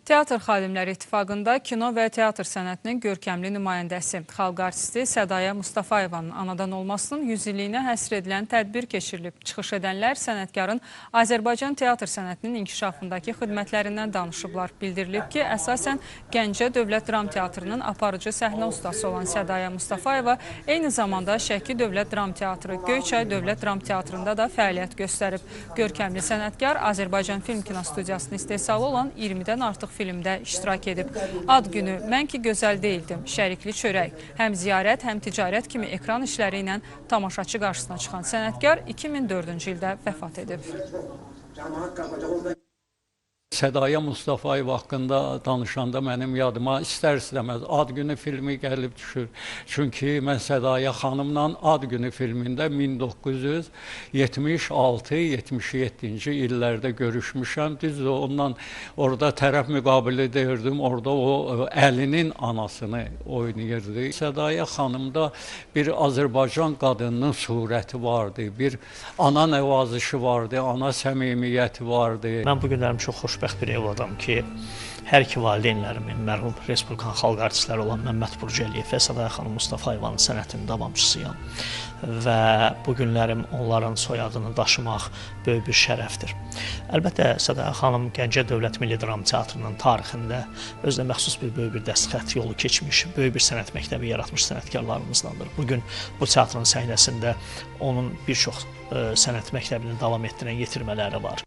Teatr Xadimləri İttifaqında kino və teatr sənətinin görkəmli nümayəndəsi, xalq artisti Sədaya Mustafayevanın anadan olmasının 100 illiyinə həsr edilən tədbir keçirilib. Çıxış edənlər sənətkarın Azərbaycan teatr sənətinin inkişafındakı xidmətlərindən danışıblar. Bildirilib ki, əsasən Gəncə Dövlət Dram Teatrının aparıcı səhnə ustası olan Sədaya Mustafayeva eyni zamanda Şəki Dövlət Dram Teatrı, Göyçay Dövlət Dram Teatrında da fəaliyyət göstərib. Görkəmli sənətkar Azərbaycan Film Kinostudiyasının istehsalı olan 20-dən artıq filmdə iştirak edib. Ad günü Mən ki gözəl deyildim, Şərikli çörək, həm ziyarət, həm ticarət kimi ekran işləri ilə tamaşaçı qarşısına çıxan sənətkar 2004-cü ildə vəfat edib. Sədaya Mustafayev haqqında danışanda mənim yadıma istər-istəməz Ad günü filmi gəlib düşür. Çünki mən Sədaya xanımla Ad günü filmində 1976-77-ci illərdə görüşmüşəm. Düzdür, ondan orada tərəf müqabili deyirdim, orada o Əlinin anasını oynayırdı. Sədaya xanımda bir Azərbaycan qadınının surəti vardı, bir ana nəvazışı vardı, ana səmimiyyəti vardı. Mən bu günlərim çox xoşbəxt bir evladam ki, hər iki valideynlərimin mərhum Respublikan xalq artistləri olan Məmməd Burcəliyev və Sədaya xanım Mustafayevanın sənətinin davamçısıyam və bu günlərim onların soyadını daşımaq böyük bir şərəfdir. Əlbəttə, Sədaya xanım Gəncə Dövlət Milli Dram Teatrının tarixində özünə məxsus bir böyük bir dəstxət yolu keçmiş, böyük bir sənət məktəbi yaratmış sənətkarlarımızdandır. Bugün bu teatrın səhnəsində onun bir çox sənət məktəbini davam etdirən yetirmələri var.